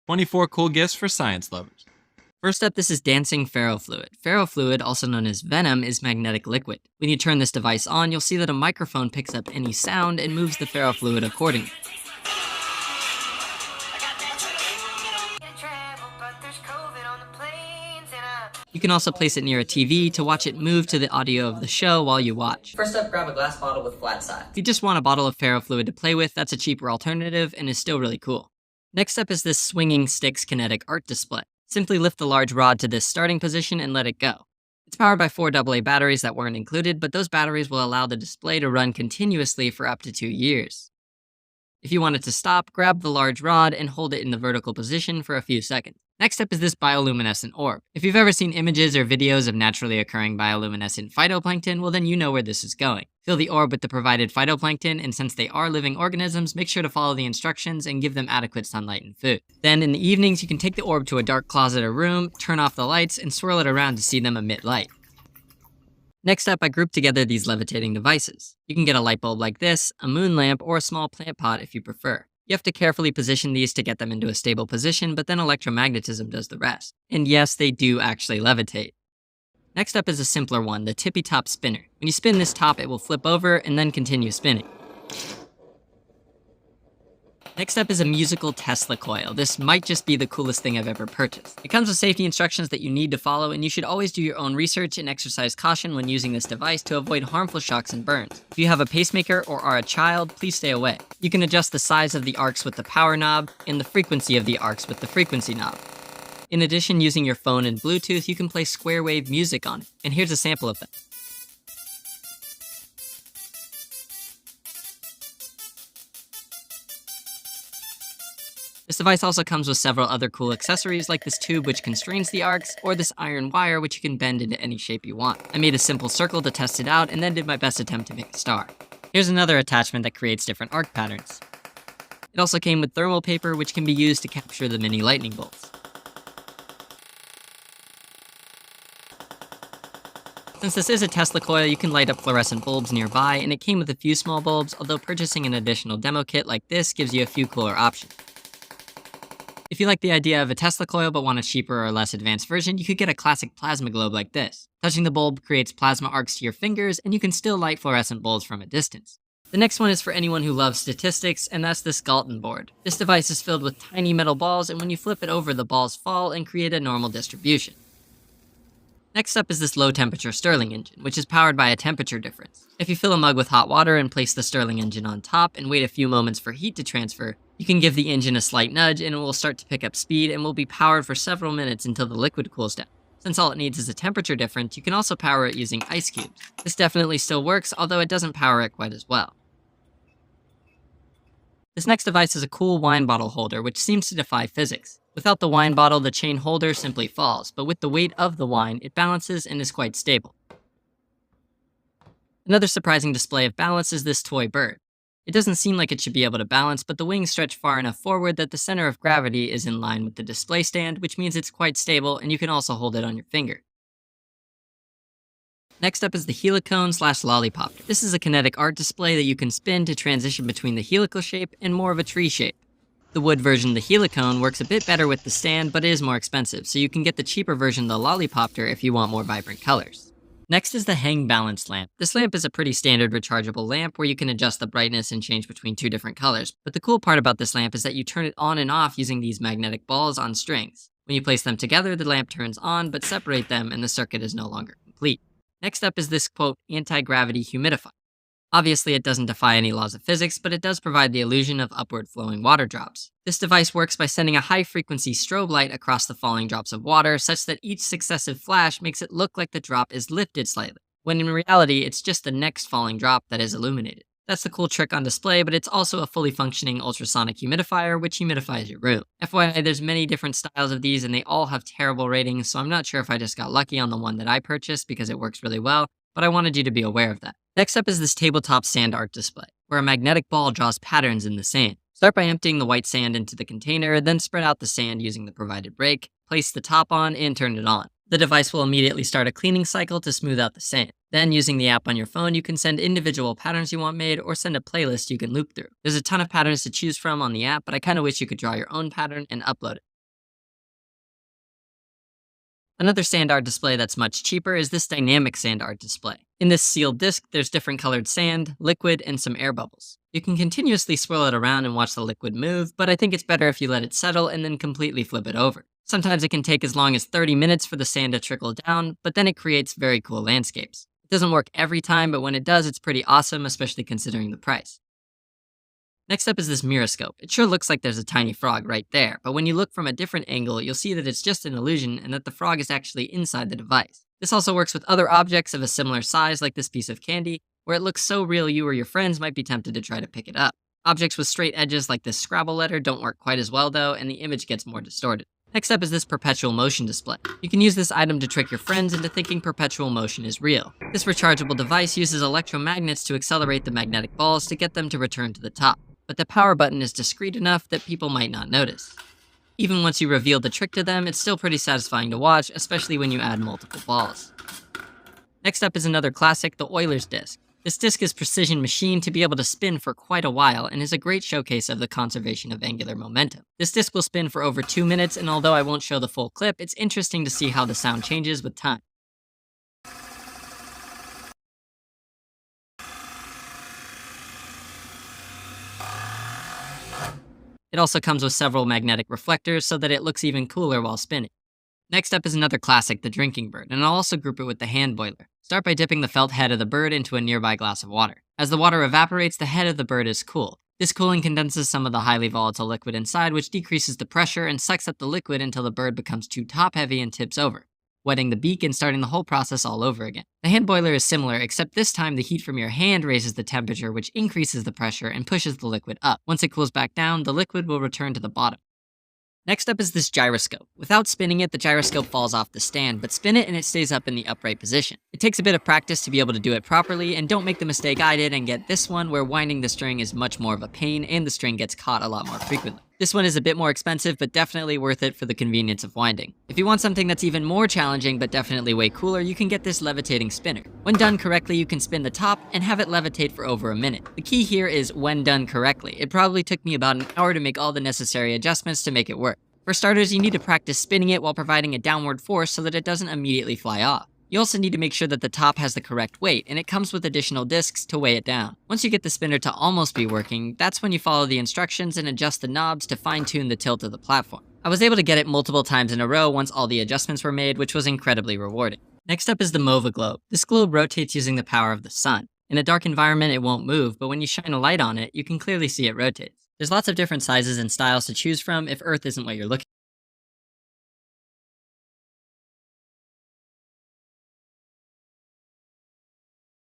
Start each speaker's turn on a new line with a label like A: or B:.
A: 24 cool gifts for science lovers.
B: First up, this is dancing ferrofluid. Ferrofluid, also known as venom, is magnetic liquid. When you turn this device on, you'll see that a microphone picks up any sound and moves the ferrofluid accordingly. You can also place it near a TV to watch it move to the audio of the show while you watch. First up, grab a glass bottle with flat sides. If you just want a bottle of ferrofluid to play with, that's a cheaper alternative and is still really cool. Next up is this swinging sticks kinetic art display. Simply lift the large rod to this starting position and let it go. It's powered by 4 AA batteries that weren't included, but those batteries will allow the display to run continuously for up to 2 years. If you want it to stop, grab the large rod and hold it in the vertical position for a few seconds. Next up is this bioluminescent orb. If you've ever seen images or videos of naturally occurring bioluminescent phytoplankton, well then you know where this is going. Fill the orb with the provided phytoplankton, and since they are living organisms, make sure to follow the instructions and give them adequate sunlight and food. Then in the evenings, you can take the orb to a dark closet or room, turn off the lights, and swirl it around to see them emit light. Next up, I grouped together these levitating devices. You can get a light bulb like this, a moon lamp, or a small plant pot if you prefer. You have to carefully position these to get them into a stable position, but then electromagnetism does the rest. And yes, they do actually levitate. Next up is a simpler one, the tippy top spinner. When you spin this top, it will flip over and then continue spinning. Next up is a musical Tesla coil. This might just be the coolest thing I've ever purchased. It comes with safety instructions that you need to follow, and you should always do your own research and exercise caution when using this device to avoid harmful shocks and burns. If you have a pacemaker or are a child, please stay away. You can adjust the size of the arcs with the power knob and the frequency of the arcs with the frequency knob. In addition, using your phone and Bluetooth, you can play square wave music on it, and here's a sample of that. This device also comes with several other cool accessories like this tube which constrains the arcs, or this iron wire which you can bend into any shape you want. I made a simple circle to test it out and then did my best attempt to make a star. Here's another attachment that creates different arc patterns. It also came with thermal paper which can be used to capture the mini lightning bolts. Since this is a Tesla coil, you can light up fluorescent bulbs nearby, and it came with a few small bulbs, although purchasing an additional demo kit like this gives you a few cooler options. If you like the idea of a Tesla coil but want a cheaper or less advanced version, you could get a classic plasma globe like this. Touching the bulb creates plasma arcs to your fingers, and you can still light fluorescent bulbs from a distance. The next one is for anyone who loves statistics, and that's this Galton board. This device is filled with tiny metal balls, and when you flip it over, the balls fall and create a normal distribution. Next up is this low temperature Stirling engine, which is powered by a temperature difference. If you fill a mug with hot water and place the Stirling engine on top and wait a few moments for heat to transfer, you can give the engine a slight nudge and it will start to pick up speed and will be powered for several minutes until the liquid cools down. Since all it needs is a temperature difference, you can also power it using ice cubes. This definitely still works, although it doesn't power it quite as well. This next device is a cool wine bottle holder, which seems to defy physics. Without the wine bottle, the chain holder simply falls, but with the weight of the wine, it balances and is quite stable. Another surprising display of balance is this toy bird. It doesn't seem like it should be able to balance, but the wings stretch far enough forward that the center of gravity is in line with the display stand, which means it's quite stable and you can also hold it on your finger. Next up is the helicone/lollipop. This is a kinetic art display that you can spin to transition between the helical shape and more of a tree shape. The wood version of the helicone works a bit better with the stand, but it is more expensive, so you can get the cheaper version of the lollipopter if you want more vibrant colors. Next is the hang balance lamp. This lamp is a pretty standard rechargeable lamp where you can adjust the brightness and change between 2 different colors. But the cool part about this lamp is that you turn it on and off using these magnetic balls on strings. When you place them together, the lamp turns on, but separate them and the circuit is no longer complete. Next up is this, quote, anti-gravity humidifier. Obviously, it doesn't defy any laws of physics, but it does provide the illusion of upward flowing water drops. This device works by sending a high-frequency strobe light across the falling drops of water, such that each successive flash makes it look like the drop is lifted slightly, when in reality, it's just the next falling drop that is illuminated. That's the cool trick on display, but it's also a fully functioning ultrasonic humidifier, which humidifies your room. FYI, there's many different styles of these, and they all have terrible ratings, so I'm not sure if I just got lucky on the one that I purchased because it works really well, but I wanted you to be aware of that. Next up is this tabletop sand art display, where a magnetic ball draws patterns in the sand. Start by emptying the white sand into the container, then spread out the sand using the provided brake, place the top on, and turn it on. The device will immediately start a cleaning cycle to smooth out the sand. Then, using the app on your phone, you can send individual patterns you want made or send a playlist you can loop through. There's a ton of patterns to choose from on the app, but I kinda wish you could draw your own pattern and upload it. Another sand art display that's much cheaper is this dynamic sand art display. In this sealed disc, there's different colored sand, liquid, and some air bubbles. You can continuously swirl it around and watch the liquid move, but I think it's better if you let it settle and then completely flip it over. Sometimes it can take as long as 30 minutes for the sand to trickle down, but then it creates very cool landscapes. It doesn't work every time, but when it does, it's pretty awesome, especially considering the price. Next up is this myroscope. It sure looks like there's a tiny frog right there, but when you look from a different angle, you'll see that it's just an illusion and that the frog is actually inside the device. This also works with other objects of a similar size like this piece of candy, where it looks so real you or your friends might be tempted to try to pick it up. Objects with straight edges like this Scrabble letter don't work quite as well though, and the image gets more distorted. Next up is this perpetual motion display. You can use this item to trick your friends into thinking perpetual motion is real. This rechargeable device uses electromagnets to accelerate the magnetic balls to get them to return to the top, but the power button is discreet enough that people might not notice. Even once you reveal the trick to them, it's still pretty satisfying to watch, especially when you add multiple balls. Next up is another classic, the Euler's disc. This disc is precision machined to be able to spin for quite a while and is a great showcase of the conservation of angular momentum. This disc will spin for over 2 minutes, and although I won't show the full clip, it's interesting to see how the sound changes with time. It also comes with several magnetic reflectors so that it looks even cooler while spinning. Next up is another classic, the drinking bird, and I'll also group it with the hand boiler. Start by dipping the felt head of the bird into a nearby glass of water. As the water evaporates, the head of the bird is cool. This cooling condenses some of the highly volatile liquid inside, which decreases the pressure and sucks up the liquid until the bird becomes too top-heavy and tips over, wetting the beak and starting the whole process all over again. The hand boiler is similar, except this time the heat from your hand raises the temperature, which increases the pressure and pushes the liquid up. Once it cools back down, the liquid will return to the bottom. Next up is this gyroscope. Without spinning it, the gyroscope falls off the stand, but spin it and it stays up in the upright position. It takes a bit of practice to be able to do it properly, and don't make the mistake I did and get this one where winding the string is much more of a pain and the string gets caught a lot more frequently. This one is a bit more expensive, but definitely worth it for the convenience of winding. If you want something that's even more challenging, but definitely way cooler, you can get this levitating spinner. When done correctly, you can spin the top and have it levitate for over a minute. The key here is when done correctly. It probably took me about an hour to make all the necessary adjustments to make it work. For starters, you need to practice spinning it while providing a downward force so that it doesn't immediately fly off. You also need to make sure that the top has the correct weight, and it comes with additional discs to weigh it down. Once you get the spinner to almost be working, that's when you follow the instructions and adjust the knobs to fine-tune the tilt of the platform. I was able to get it multiple times in a row once all the adjustments were made, which was incredibly rewarding. Next up is the MOVA globe. This globe rotates using the power of the sun. In a dark environment, it won't move, but when you shine a light on it, you can clearly see it rotates. There's lots of different sizes and styles to choose from if Earth isn't what you're looking for.